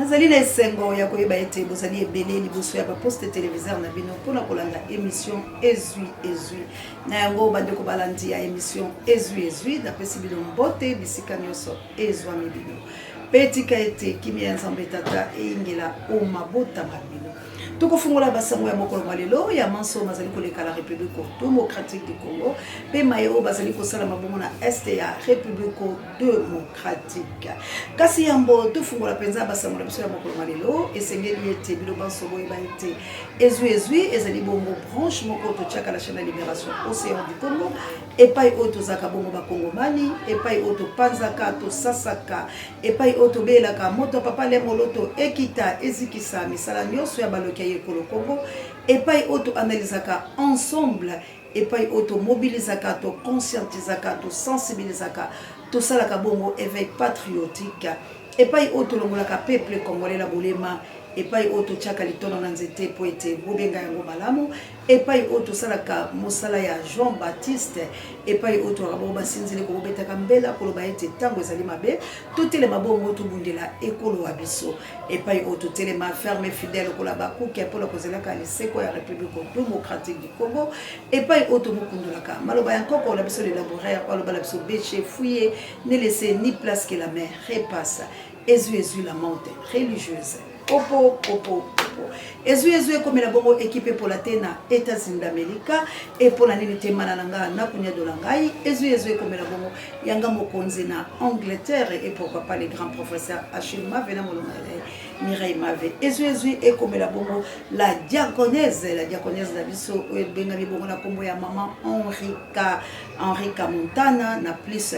nazali na esengo ya koyeba ete bozali ebele liboso ya baposte téléviseur na bino mpona kolanda émission ezwi na yango bandeko balandi ya émission ezwi napesi bino mbote bisika nyonso ezwami bino mpe etika ete kimi ya nzambe tata eyingela omabotama bino tokofungola basango ya mokolo mwa lelo ya manso bazali koleka la république démocratique du Congo mpe mayo bazali kosala mabongo na este ya république démocratique kasi yambo tofungola mpenza basango na biso ya mokolo mwa lelo esengeli ete bino banso boyeba ete ezwi ezali bongo branche moko totiaka la chaîne ya libération océan du Congo epai oyo tozalaka bongo bakongomani epai oyo topanzaka tosasaka epai oyo tobelaka moto papa lemoloto ekita ezikisa misala nyonso ya baloki ya yekolo Congo epai oyo toanalizaka ensemble epai oyo tomobilizaka toconscientisaka tosensibilizaka tosalaka bongo éveil patriotique epai oyo tolongolaka peuple congolais na bolema epai oyo totiaka litono na nzete po ete bobenga yango malamu epai oyo tosalaka mosala ya Jean Baptiste epai oyo tolaka bongo basinzili kobetaka mbela koloba ete ntango ezali mabe totelema bongo tobundela ekolo wa biso epai oyo totelema ferme fidèle kola bakuki mpona kozelaka liseko ya république démocratique du Congo epai oyo tomokundolaka maloba ya nkoko na biso le laboraire aloba na biso béché fouillé ne laissez ni place que la mer repasse ezwi la monte religieuse Popo. Ezwi ekomela bongo équipe pour la tena États-Unis d'Amérique et pour la nini temana nanga na kunya dolangai ezwi ekomela bongo yanga mokonzi na Angleterre et pourquoi pas les grands professeurs Achille Mave na molonga Mireille Mave ezwi ekomela bongo la diaconesse na biso benga bongo na kombo ya maman Henrika Montana na plus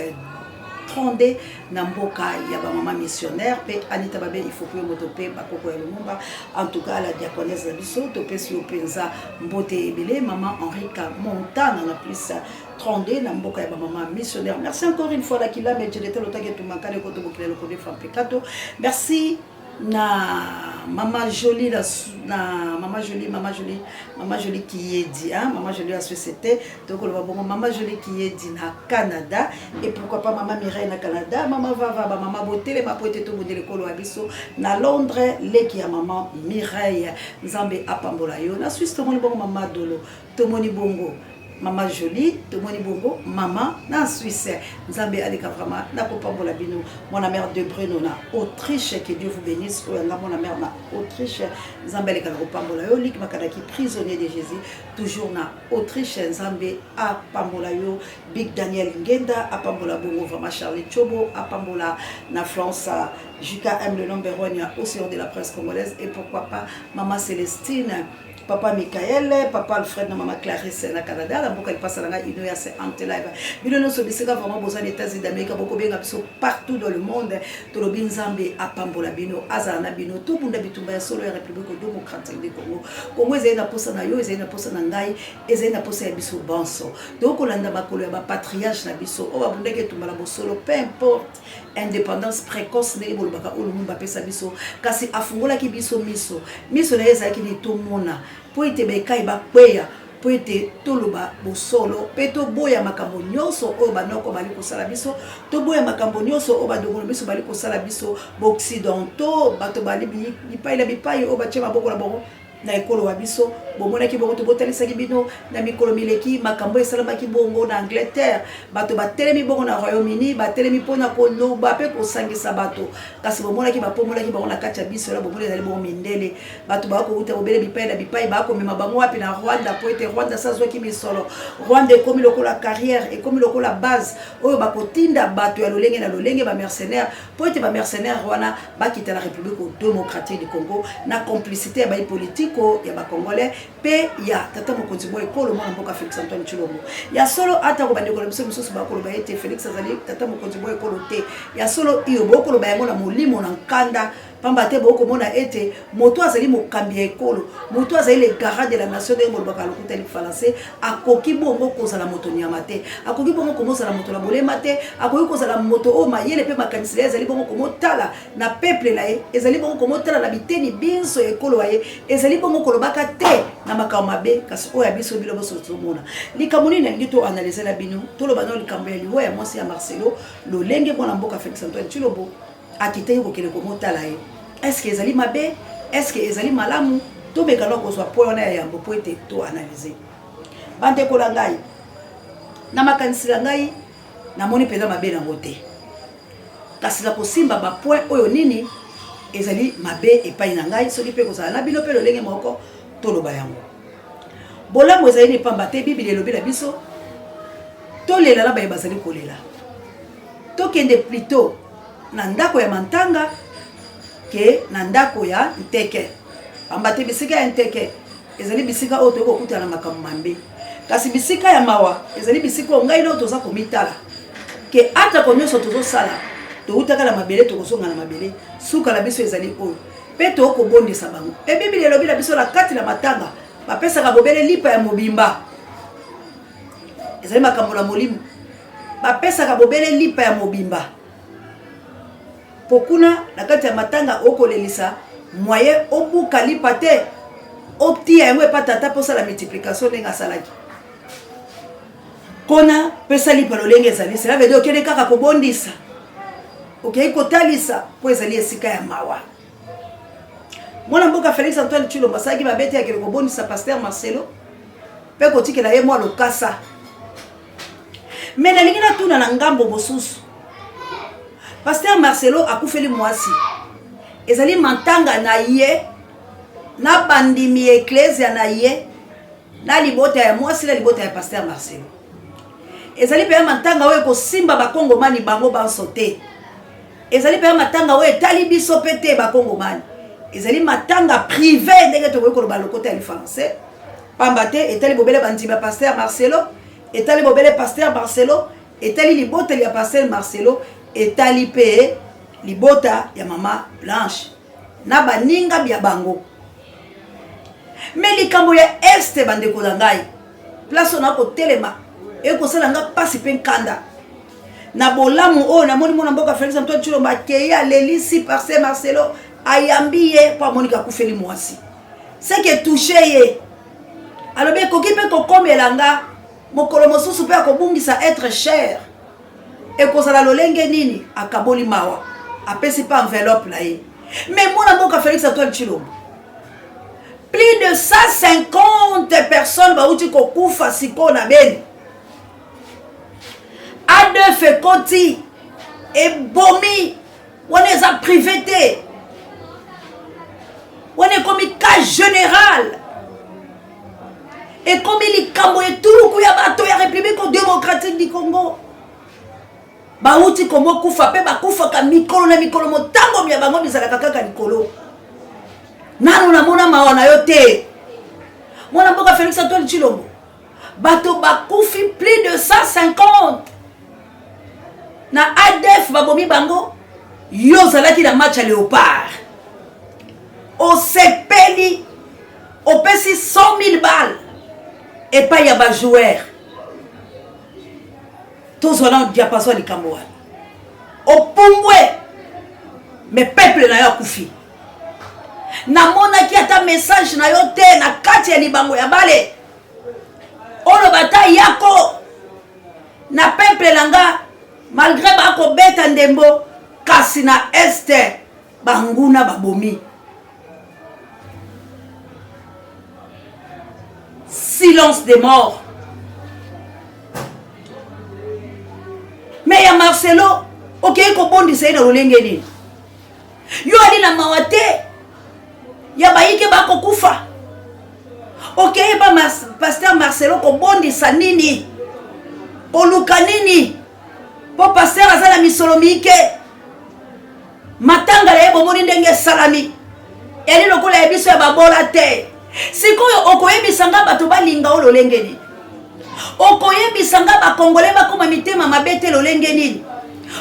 Trondé na mboka ya ba mama missionnaire pe Anita Babe il faut que moto pe bakoko ya lumumba en tout cas la diaconesse na biso to pesi openza mbote ebele maman Henrika Montana na plus Trondé na mboka ya ba mama missionnaire. Merci encore une fois la kila mais je l'étais l'otage tout makale ko to bokile le ko defam pekato. Merci na Maman Jolie qui est dit Maman Jolie à société donc on va bon Maman Jolie qui est dit na Canada et pourquoi pas Maman Mireille na Canada Maman Vava Maman Beauté les mapote tout monde l'école à biso na Londres les qui a Maman Mireille Nzambe apambola yo na Suisse tout monde bon Maman Dolo tout monde bongo Maman Jolie, tout le monde bongo, maman, na Suisse, Nzambe alika vraiment, na kopambola bino, mon mère de Bruno na Autriche, que Dieu vous bénisse, la mon mère na Autriche, Nzambe alika kopambola yo, lik makadaki prisonnier de Jésus, toujours na Autriche, Nzambe apambola yo, Big Daniel Ngenda, apambola bongo vraiment Charlie Chobo, apambola na France, JKM le number 1 océan de la presse congolaise et pourquoi pas Maman Célestine. Papa Michael, Papa Alfred, Maman Clarisse na Canada, la boka passe la ino ya c'est ante live. Bino no so bisika vraiment besoin des États-Unis d'Amérique, beaucoup bien biso partout dans le monde. To lo binzambe apambola bino, azana bino, tout bunda bitumba ya solo ya République démocratique du Congo. Congo ezena posa na yo, ezena posa na ngai, ezena posa ya biso banso. Donc olanda bakolo ya ba patriarche na biso, o ba bunda ke tumbala bo solo, peu importe. Indépendance précoce ne bolobaka olumba pesa biso, kasi afungola ki biso miso na yeza ki ni tomona. Po ete bekai bakweya po ete toloba bosolo pe to boya makambo nyonso oyo banoko bali kosala biso to boya makambo nyonso oyo badongolo biso bali kosala biso boccidentaux bato bali bipai oyo batie maboko na bongo na ekolo wa biso bomonaki bongo to botalisaki bino na mikolo mileki makambo esalamaki bongo na Angleterre bato batelemi bongo na Royaume-Uni batelemi pona koloba pe kosangisa bato kasi bomonaki bapomolaki bongo na kati ya biso la bomona ezali bongo mindele bato bakouta bobele bipai bakomema bango wapi na Rwanda po ete Rwanda sazwaki misolo Rwanda ekomi lokola carrière ekomi lokola base oyo bakotinda bato ya lolenge na lolenge ba mercenaire po ete ba mercenaire wana bakita la République démocratique du Congo na complicité ya ba politique ya ba congolais pe ya tata mokonzi boy ekolo mwana mboka Félix Antoine Tshilombo ya solo ata ko bandeko biso mususu ba koloba ete Félix azali tata mokonzi boy ekolo te ya solo iyo bokolo ba yango na molimo na nkanda pamba te boko mona ete moto azali mokambi ya ekolo moto azali le garant de la nation de molobaka lokuta li français akoki bongo kozala moto nyama te akoki bongo komozala moto la bolema te akoki kozala moto o mayele pe makanisela ezali bongo komotala na peuple la ye ezali bongo komotala na biteni binso ekolo ye ezali bongo kolobaka te na makambo mabe kasi oya biso bilo boso tomona likambo nini ngi to analyser la bino to loba no likambo ya liwo ya mwasi ya Marcelo lolenge mwana mboka Félix Antoine Tshilombo akite yokele komotala ye est-ce que ezali mabe, est-ce que ezali malamu, to bekana ko so point na yambo po ete to analyser. Bande ko la ngai na makanisi la ngai na moni peza mabe na ngote. Kasi la kosimba ba point oyo nini ezali mabe epai na ngai soki pe ko sala na bino pe lolenge moko to loba yango. Bolamu ezali ni pamba te Bible elobi la biso to lela na ba bazali kolela. To kende plutôt na ndako ya mantanga ke na ndako ya nteke. Pamba te bisika ya nteke ezali bisika oyo to kokutana makambo mambe. Kasi bisika ya mawa ezali bisika ngai na toza komitala ke ata ko nyoso tozo sala to utaka la mabele to kosonga na mabele suka la biso ezali oyo pe to ko bondisa bango. E Bible elobi la biso la kati la matanga bapesa ka bobele lipa ya mobimba. Ezali makambo la molimu bapesa ka bobele lipa ya mobimba. Pokuna na kati ya matanga okolelisa moyen obuka lipa te optia yango epatata posa la multiplication nenga salaki. Kona pesa lipa lolenge ezali cela veut dire okende kaka kobondisa. Okay, kotalisa po ezali esika ya mawa. Mwana mboka Félix Antoine Tshilombo asaki babete ya kele kobondisa Pasteur Marcelo pe kotikela ye mwa lokasa. Mais na lingina tuna na ngambo bosusu. Pasteur Marcelo akufeli mwasi. Ezali mantanga na ye na bandimi ecclesia na ye na libota ya mwasi na libota ya Pasteur Marcelo. Ezali pe mantanga we ko simba bakongo mani bango bansote. Ezali pe matanga we tali biso pete bakongo mani. Ezali matanga privé ndenge to ko ba lokota ya français. Pambate etali bobele bandima Pasteur Marcelo, etali bobele Pasteur Marcelo, etali libota ya Pasteur Marcelo, etali pe libota ya mama Blanche. Na baninga bya bango. Mais likambo ya este bande ko ngai. Place on a ko telema e ko sala nga pasi pe nkanda. Na bolamu o na moni mona mboka Félix Antoine Tshilombo akeya lelisi Pasteur Marcelo ayambiye kwa Monica kufeli mwasi. C'est que touché ye. Alors bien koki pe ko komela nga mokolo mosusu pe akobungisa être cher. Et ko sala lolenge nini akaboli mawa. Apesi pa enveloppe na ye. Mais mona mboka Félix Antoine Tshilombo. Plus de 150 personnes bauti ko kufa siko na beni. A2 fait koti et bomi. On est à privé. On est comme cas général. Et comme il kambo et tout le coup ya bato ya République démocratique du Congo. Bauti komo kufa pe ba kufa ka mikolo na mikolo motango mya bango bizala kaka likolo. Nanu na mona mawana yote. Mona mboka Félix Antoine Tshilombo. Bato ba kufi plus de 150. Na ADF babomi bango yo zalaki na match à Léopard. Au sepeli au pesi 100 000 balles et pas ya ba joueur. Tous on a diapason li kamwa. Au pumbwe mais peuple na yo kufi. Na mona ki ata message na yo te na kati ya libango ya bale. Ono bata yako na peuple langa malgré bako beta ndembo kasi na este banguna babomi. Silence des morts. Mais ya Marcelo ok ko bondi sai na lolenge ni. Yo ali na mawate ya baike bako kufa. Ok ba Pasteur Marcelo ko bondi sa nini? Ko luka nini? Po Pasteur azala misolomike. Matanga le bomoni ndenge salami. Eli lokola ya biso ya babola te. Sikoyo okoyebisanga bato balinga o lolenge nini. Okoyebisanga ba Congolais bakoma mitema mabete lolenge nini.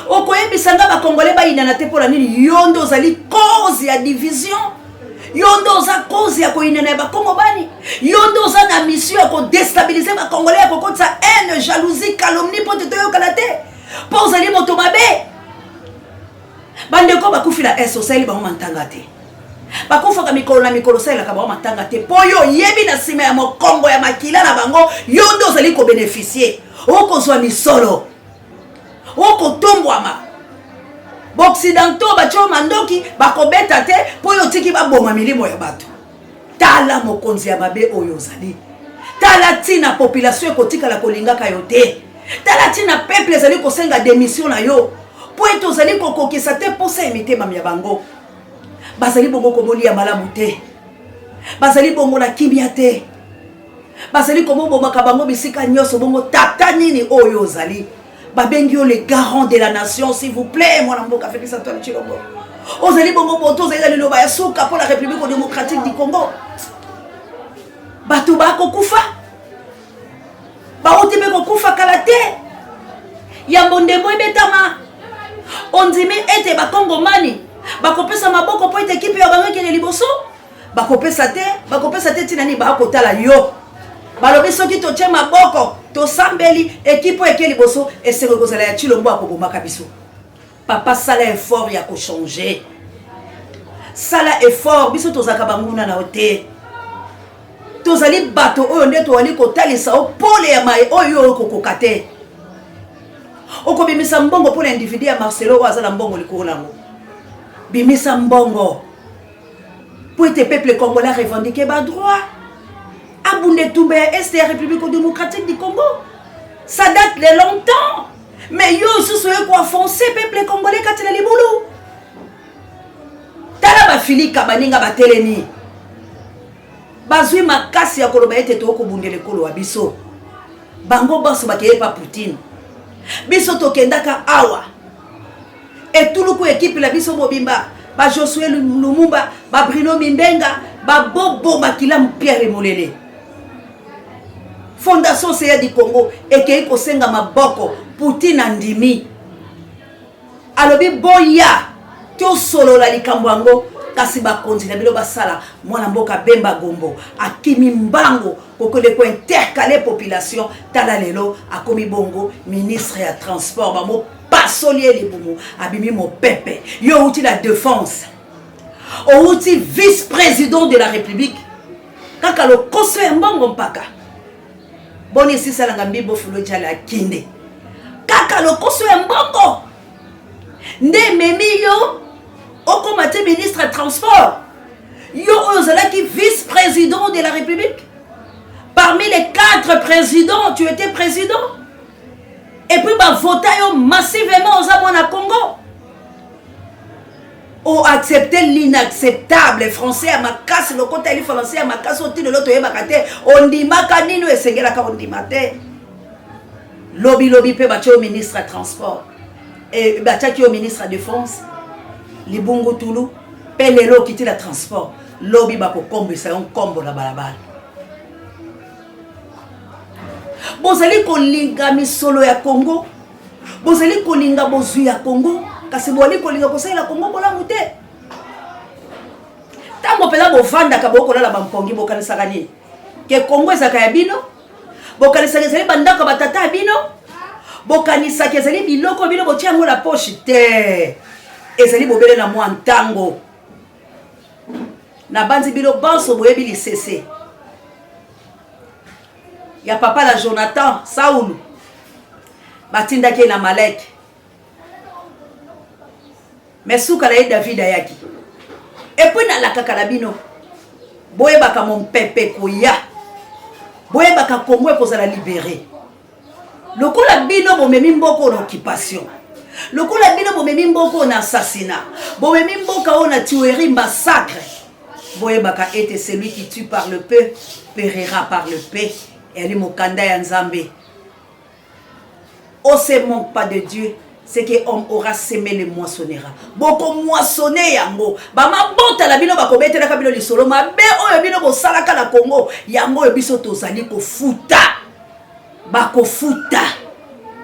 Okoyebisanga ba Congolais ba inana te pola nini. Yondo zali cause ya division. Yondo za cause ya ko inana ba Congo bani. Yondo za na mission ya ko déstabiliser ba Congolais ko kotsa haine, jalousie, calomnie pote to yo kalate. Po zali moto mabe. Bandeko bakufila sociali ba mantanga te. Bakufa ka mikolo na mikolo sala ka ba matanga te. Po yo yebi na sima ya mokongo ya makila na bango yondo zali ko bénéficier. Oko zwa misolo. Oko tombwama. Occidentaux batcho mandoki bakobeta te po yo tiki ba boma milimo ya bato. Tala mokonzi ya mabe oyo zali. Tala tina population ekotika la kolingaka yo te. Tala tina peuple ezali kosenga démission na yo. Po eto zali kokokisa te po sa emite mam ya bango. Bazali bongo komoli ya malamu te. Bazali bongo na kimia te. Bazali komo makabango bisika nyoso bongo tata nini oyo zali. Babengio les garants de la nation s'il vous plaît moi namboka fait ça toi chilombo. Ozali bongo boto zali le ba yasuka pour la République démocratique du Congo. Bato ba kokufa. Ba otime kokufa kala te. Ya mbondemo ebetama. Ondimi ete ba Congomani. Ba kopesa maboko po ete équipe ya bango kele liboso. Ba kopesa te tinani ba kotala yo. Balobi soki to tchema boko to sambeli équipe ekeli boso et se rekozala ya chilombo akobomaka biso. Papa sala effort ya ko changer. Sala effort biso tozaka banguna na ote. Tozali bato oyo nde to wali kotalisa o pole ya mai oyo kokokate. Okobimisa mbongo pour l'individu ya Marcelo azala mbongo likolango. Bimisa mbongo. Pour être peuple congolais revendiquer ba droit. Aboundé Toumbe est la République démocratique du Congo. Ça date de longtemps. Mais yo sous quoi foncer peuple congolais quand il a les boulot. Tala ba fili kabaninga ba telemi. Bazui makasi ya koloba ete to ko bundele kolo wa biso. Bango baso bakeye pa Poutine. Biso to kendaka awa. Et tout le coup équipe la biso mobimba. Ba Josué Lumumba, ba Bruno Mimbenga, ba Bobo Makila Pierre Molele. Fondation Seya du Congo et ko senga maboko Poutine andimi. Alobi boya to solo la likambwango kasi ba kontina bilo basala mwana mboka Bemba Gombo akimi mbango pour que les intercaler population tala lelo akomi bongo ministre ya transport ba mo pasolier les boumou abimi mo pepe yo outil la défense outil vice-président de la République kaka lo koso mbongo mpaka boni sisa la ngambi bofulo jala kinde kaka lo koso mbongo nde memi yo okomate ministre de transport yo ozala ki vice-président de la République parmi les 4 présidents tu étais président. Et puis, bah, voter massivement aux Amons à Congo. Ou accepter l'inacceptable. Les Français à ma casse, le côté les Français à ma casse, au de l'autre, on dit ma canine, et c'est là qu'on dit maté. Lobby, peut battre au ministre de transport. Et battre au ministre de défense. Les Bongo Toulou, paye les lots qui tirent le transport. Lobby, bah, pour combo, c'est un combo la balabala. Bozali kolinga misolo ya Congo. Bozali kolinga bozu ya Congo. Kasi bozali kolinga kosala la Congo bola mute. Tango pela bovanda ka boko la bampongi bokanisa kani. Ke Congo ezaka ya bino. Bokanisa ezali bandaka batata bino. Bokanisa ezali biloko bino botia ngo la poche te. Ezali bobele na mwa ntango. Na banzi bino banso boyebi lisese. Ya papa la Jonathan Saoul batinda ke na Malek mesuka la David ayaki et puis na la kakalabino boye baka mon pepe koya boye baka Congo pour la libérer lokola bino bomemi mboko na occupation lokola bino bomemi mboko na assassinat bomemi mboka na tuerie massacre boye baka était celui qui tue par le peu périra par le peu. Elle est mokanda ya Nzambe. On se manque pas de Dieu, c'est que homme aura semé le moissonnera. Boko moissonner yango. Ba mabota la bino bakobetela ka bino lisolo mabe oyo bino ko salaka la Congo. Yango yo biso tozali ko futa. Bako futa.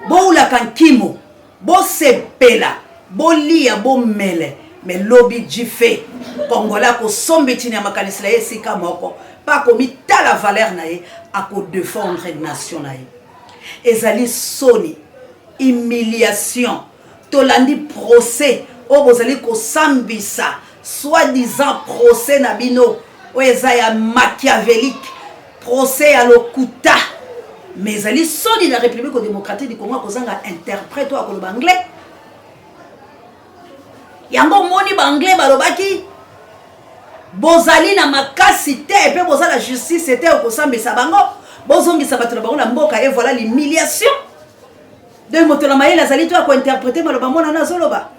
Bo la kankimo. Bo sepela. Bo lia bo mele. Mais lobby jife. Kongola ko sombetini ya makanisla esika moko. Pas comme ta la valeur nae à ko défendre nation nae. Ezali soni humiliation tolandi procès o bozali ko sambisa soi-disant procès nabino o ezaya machiavélique procès à lokuta mais ezali soni la République démocratique du Congo kozanga interprète o ko anglais yango moni ba anglais balobaki bozali na makasi te et puis bozala justice te okosambisa bango bozongisa bato na bango na mboka et voilà l'humiliation de moto na mayele azali to akointerprete maloba mona na zoloba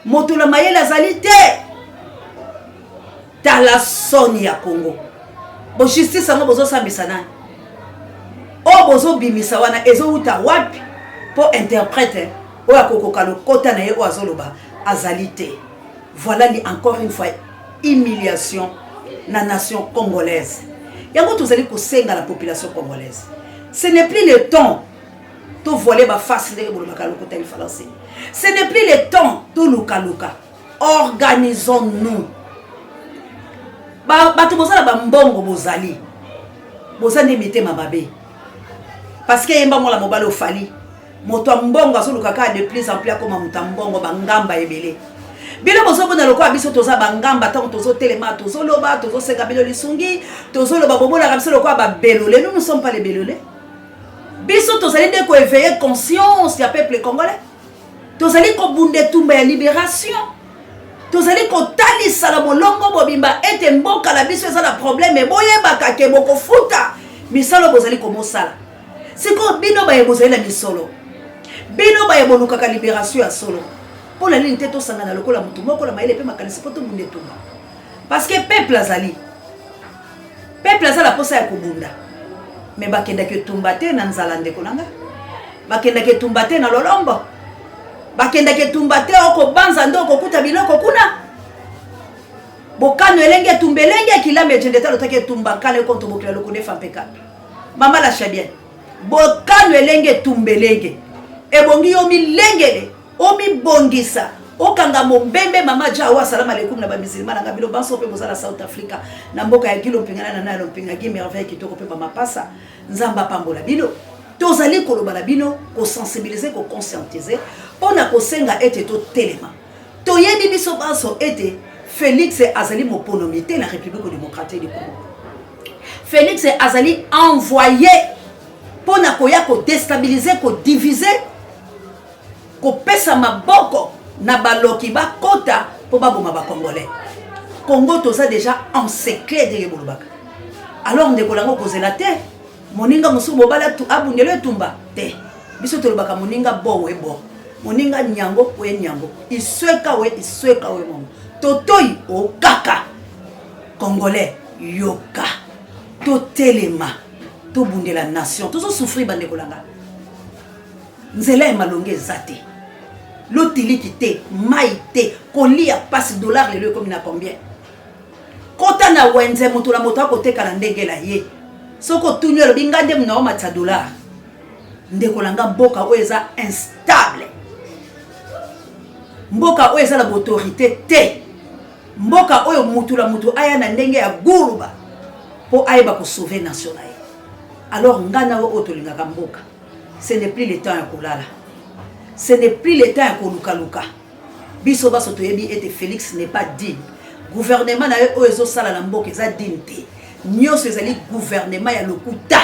moto na mayele azali te tala soni ya Congo bo justice yango bozosambisa nani o bozobimisa wana ezouta wapi po interprète oyo akokoka lokota na ye oyo azoloba azali te. Voilà encore une fois humiliation na nation congolaise. Yango tozali kosenga la population congolaise. Ce n'est plus le temps de voler ma face de bolobaka lokota français. Ce n'est plus le temps de luka. Organisons-nous. Bato bozala ba mbongo bozali. Bozande mite mababe. Parce que yemba mola mobalo fali. Moto mbongo azoluka ka de plus en plus comme mutambongo bangamba ebele. Bilo bozo bona lokwa biso toza bangamba tant tozo telema tozo loba tozo seka bilo lisungi tozo loba bobola kamso lokwa ba belolé. Nous ne sommes pas les belolés. Biso tozali de ko éveiller conscience ya peuple congolais. Tozali ko bunde tumba ya libération. Tozali ko talisa la molongo bobimba ete mboka la biso eza na problème boyeba ka ke boko futa. Misalo bozali ko mosala. Siko bino ba yebozali la misolo. Bino ba yeboluka ka libération ya solo. Pour la ligne to sangana lokola mutu moko la maile pe makanisi poto bunde tumba. Parce que peuple azali la posa ya kubunda. Mais bakenda ke tumbate na nzala ndeko nanga. Bakenda ke tumbate na lolombo. Bakenda ke tumbate oko banza ndoko kuta biloko kuna. Bokano elenge tumbelenge kilame jendeta lotake tumba kale konto bokila lokone fampeka. Mama la chabien. Bokano elenge tumbelenge. Ebongi yomi lengele. Omi bongisa okanga mombembe mama jawa salam alaikum na ba musulmana ngabilo banso pe bozala South Africa na mboka ya kilo pingana na nalo pinga gi merveille kitoko pe mama pasa nzamba pambola bino tozali koloba na bino ko sensibiliser ko conscientiser pona ko senga ete to telema to yebi biso banso ete Félix azali moponomité la République démocratique du Congo. Félix azali envoyé pona ko ya ko déstabiliser ko diviser ko pesa maboko na baloki ba kota po baboma ba congolais. Congo toza déjà en secret de bolobaka. Alors ndeko lango kozela te moninga musubo bala tu abundele tumba te. Biso tolobaka moninga bo we bo. Moninga nyango we nyango. Isweka we momo. Totoi o kaka. Congolais yoka. To telema. To bundela nation. Tozo souffrir bandeko langa. Nzela malonge zate. L'utilité, maïté, colia passe dollar le comme na combien. Kota na wenze moto la moto akote kala ndenge la ye. Soko tunyo bingande mna matsa dollar. Ndeko langa mboka oeza instable. Mboka oeza la autorité te. Mboka oyo mutu la mutu aya na ndenge ya guruba po aiba ko sauver national. Alors ngana o otolinga mboka. Ce n'est plus le temps à kolala. Ce n'est plus le temps à koluka. Biso baso toyebi ete Félix n'est pas digne. Gouvernement na yo ezo sala na mboka eza digne te. Nyoso ezali gouvernement ya lokuta.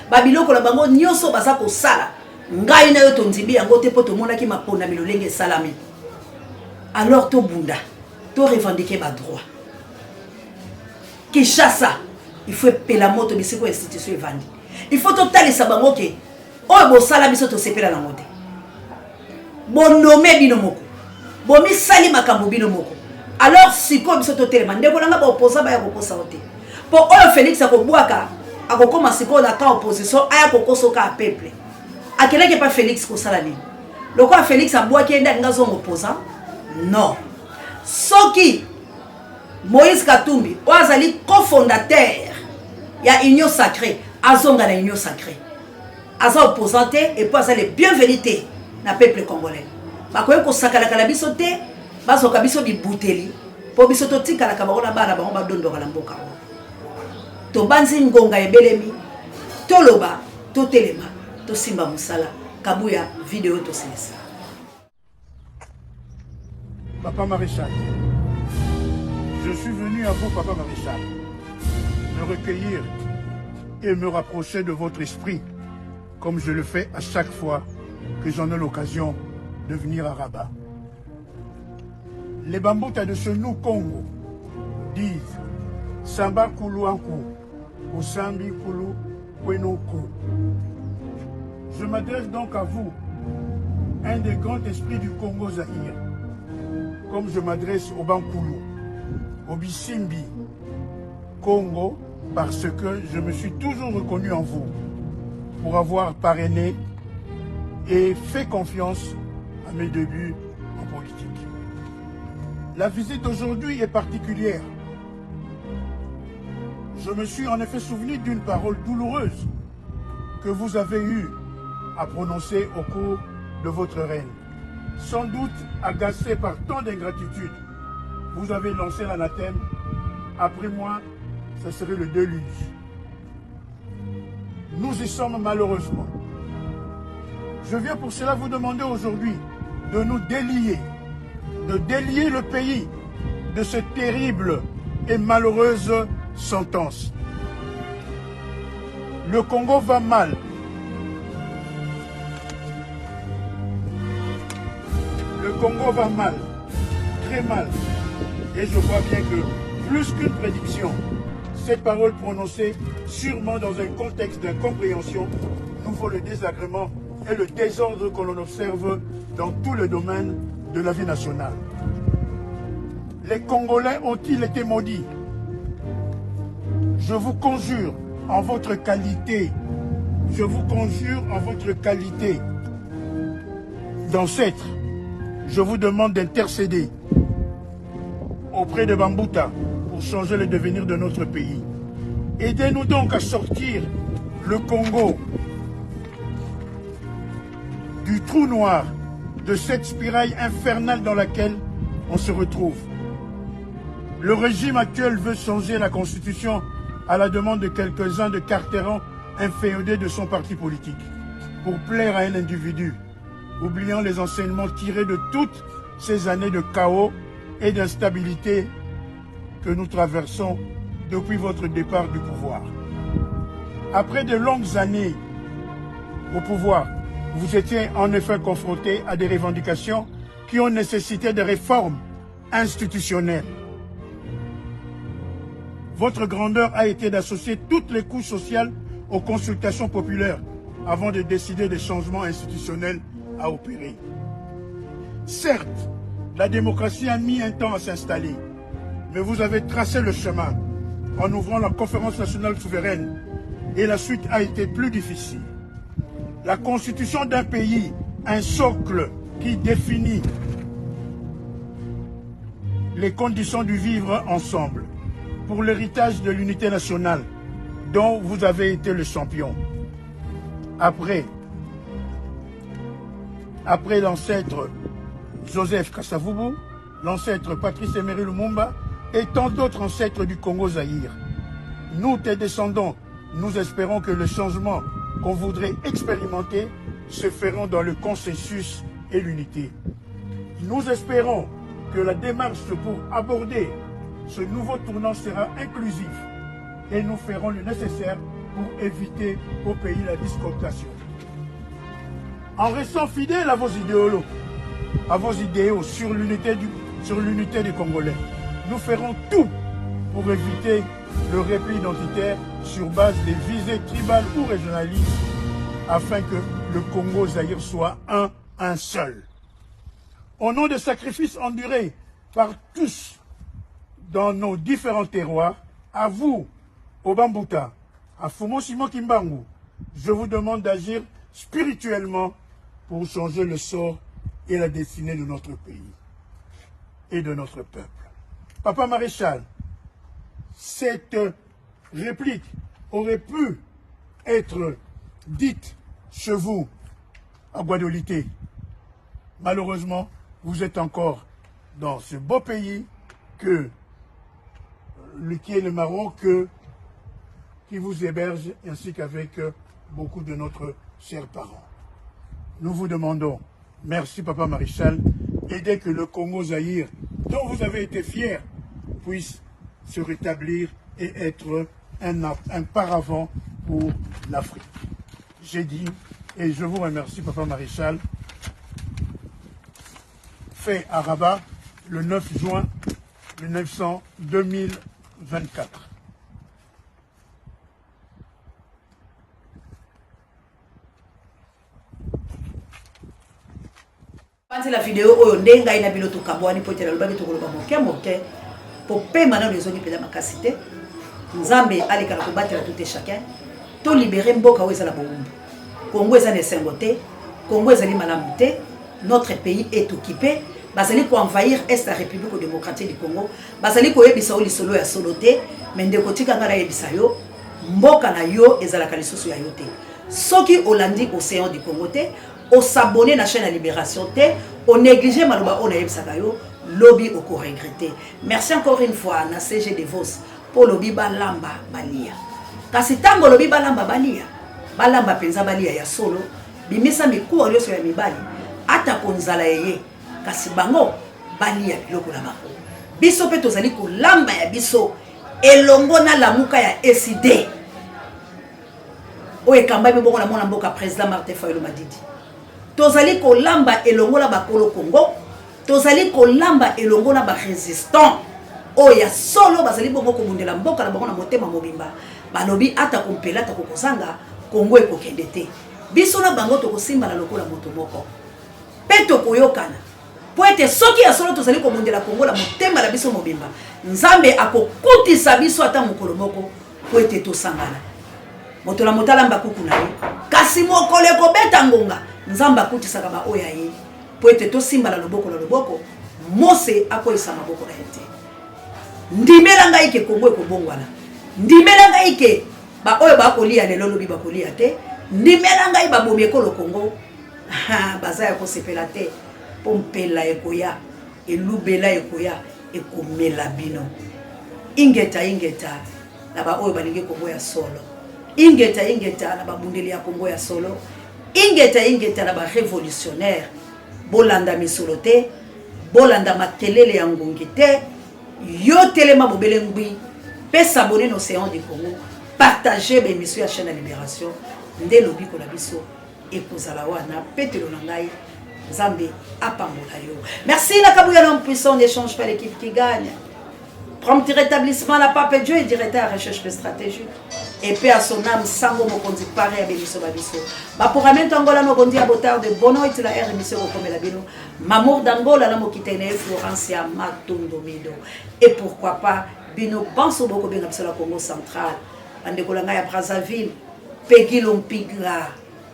Babiloko la bango nyoso baza ko sala. Ngai na yo tonzibi yango te poto mona ki maponda milolenge salami. Alors to bunda, to revendiquer ba droit. Kinshasa, il faut pela moto bisiko institution evandi. Il faut totaler sa bango ke oyo bosala biso tosepela na ngote. Bonome bino moko. Bomi sali makambo bino moko. Alors siko biso totelema ndeko nanga ba opposa ba ya kokosa ote. Po oyo Félix akobwaka akokoma siko na ka opposition aya kokosoka a peuple. Akeleke pa Félix kosala nini? Loko a Félix abwaki enda ngazo opposant? Non. Soki Moïse Katumbi oazali cofondateur ya Union Sacrée, azonga na Union Sacrée. Aza opposanté et puis aza les bienvenités na peuple congolais. Bakoye ko sakala kala biso te, baso ka biso bibuteli, po biso to tika la kabona bana ba ba dondora la mboka. To banzi ngonga ebelemi, to loba, to telema, to simba musala, kabuya vidéo to silisa. Papa Maréchal, je suis venu à vous, Papa Maréchal, me recueillir et me rapprocher de votre esprit, comme je le fais à chaque fois que j'en ai l'occasion de venir à Rabat. Les Bambouta de ce nous Congo disent Samba Kuluanku, Osambi Kulu Wenoko. Je m'adresse donc à vous, un des grands esprits du Congo Zaïre, comme je m'adresse au Bankulu, au Bisimbi, Congo, parce que je me suis toujours reconnu en vous pour avoir parrainé et fait confiance à mes débuts en politique. La visite d'aujourd'hui est particulière. Je me suis en effet souvenu d'une parole douloureuse que vous avez eue à prononcer au cours de votre règne. Sans doute agacé par tant d'ingratitude, vous avez lancé l'anathème « Après moi, ce serait le déluge ». Nous y sommes malheureusement. Je viens pour cela vous demander aujourd'hui de nous délier, de délier le pays de cette terrible et malheureuse sentence. Le Congo va mal. Le Congo va mal, très mal. Et je vois bien que, plus qu'une prédiction, cette parole prononcée sûrement dans un contexte d'incompréhension nous vaut le désagrément et le désordre que l'on observe dans tous les domaines de la vie nationale. Les Congolais ont-ils été maudits? Je vous conjure en votre qualité, je vous conjure en votre qualité d'ancêtre, je vous demande d'intercéder auprès de Bambouta pour changer le devenir de notre pays. Aidez-nous donc à sortir le Congo du trou noir, de cette spirale infernale dans laquelle on se retrouve. Le régime actuel veut changer la constitution à la demande de quelques-uns de cartérans inféodés de son parti politique, pour plaire à un individu, oubliant les enseignements tirés de toutes ces années de chaos et d'instabilité que nous traversons depuis votre départ du pouvoir. Après de longues années au pouvoir, vous étiez en effet confronté à des revendications qui ont nécessité des réformes institutionnelles. Votre grandeur a été d'associer toutes les couches sociales aux consultations populaires avant de décider des changements institutionnels à opérer. Certes, la démocratie a mis un temps à s'installer, mais vous avez tracé le chemin en ouvrant la conférence nationale souveraine et la suite a été plus difficile. La constitution d'un pays, un socle qui définit les conditions du vivre ensemble pour l'héritage de l'unité nationale dont vous avez été le champion. Après l'ancêtre Joseph Kasavubu, l'ancêtre Patrice Emery Lumumba et tant d'autres ancêtres du Congo Zaïre. Nous, tes descendants, nous espérons que le changement qu'on voudrait expérimenter se feront dans le consensus et l'unité. Nous espérons que la démarche pour aborder ce nouveau tournant sera inclusif et nous ferons le nécessaire pour éviter au pays la discooptation. En restant fidèles à vos idéaux sur l'unité des Congolais, nous ferons tout pour éviter le repli identitaire sur base des visées tribales ou régionalistes afin que le Congo Zaïre soit un seul. Au nom des sacrifices endurés par tous dans nos différents terroirs, à vous, au Bambouta, à Fumo Simon Kimbangu, je vous demande d'agir spirituellement pour changer le sort et la destinée de notre pays et de notre peuple. Papa Maréchal, cette réplique aurait pu être dite chez vous à Guadolité. Malheureusement, vous êtes encore dans ce beau pays qui est le Maroc, qui vous héberge, ainsi qu'avec beaucoup de notre chers parents. Nous vous demandons, merci Papa Maréchal, et dès que le Congo Zaïre, dont vous avez été fiers, puisse se rétablir et être un paravent pour l'Afrique. J'ai dit, et je vous remercie Papa Maréchal, fait à Rabat, le 9 juin 2024. La vidéo oyo ndenga ina bilo to kabwani po tela lobaki to koloba moke po pema na les ongi pela makasité nzambe alika na kobatela tout et chacun to libérer mboka oyo ezala bomumbu Congo ezali sengote Congo ezali malamu te notre pays est occupé bazali ko envahir est la République démocratique du Congo bazali ko yebisa o lisolo ya solote mais ndeko tika ngala yebisa yo mboka na yo ezala kalisoso ya yo te soki olandi océan du Congo te au s'abonner à la chaîne de Libération T, au négliger Malouba, on a eu ça lobby au regretter. Merci encore une fois à CG de Vos pour lobby balamba balia. Kasi tango lobby balamba balia, balamba penza balia ya solo, bimisa miku alio sur ya mibali, ata konzala yeye, kasi bango balia biloko la bako. Biso pe tozali ko lamba ya biso, elongo na lamuka ya SID. Oye kamba bongo na mona mboka président Martin Fayulu Madidi. Tozali ko lamba elongo la bakolo Congo, tozali ko lamba elongo na ba résistant. Oya solo bazali bongo ko mundela mboka na bango na motema mobimba. Balobi ata kompela ta kokosanga Congo ekokende te. Biso na bango to kosimba na lokola moto moko. Peto koyokana. Po ete soki ya solo tozali ko mundela Congo la motema la biso mobimba. Nzambe akokutisa biso ata mokolo moko po ete to sangana. Moto la motala mbakuku na ye. Kasi mokole ko beta ngonga. Nzamba kutisaka ba oya ye po ete to simba la loboko mose akoisa maboko na yete ndimela ngai ke Kongo ekobongwana ndimela ngai ke ba oyo ba kolia lelo lobi ba kolia te ndimela ngai ba bomi ekolo Kongo bazaya ko sepela te pompela ekoya elubela ekoya ekomela bino ingeta na ba oyo balingi Kongo ya solo ingeta na ba bundeli ya Kongo ya solo ingeta na ba révolutionnaire bolanda misolote bolanda matelele ya ngongi te yo telema bobele ngbi pe s'abonner no Océan du Congo partager be émission ya chaîne de Libération nde lobi ko la biso ekozala wana petelo na ngai Nzambe apambola yo. Merci la Kabouya l'homme puissant, on n'échange pas l'équipe qui gagne. Prompt rétablissement la pape Dieu et directeur à recherche stratégique. Et paix à son âme, sango mokondi pareil à Bénisso Babiso. Ba pour amener Angola no gondi à botard de bono et la R émission au comme la bino. Mamour d'Angola la mokitene Florencia Matondo Mido. Et pourquoi pas bino banso boko bien la Congo central. Ande kolanga ya Brazzaville, Peggy Lompigra,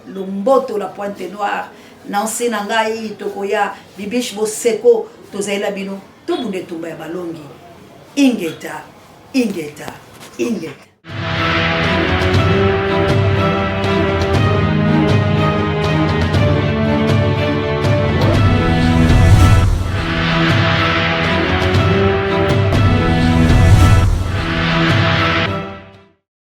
Lomboto la Pointe Noire, Nancy Nangai Tokoya, Bibish Boseko, Tozaila bino, to bunde tumba ya balongi. Ingeta.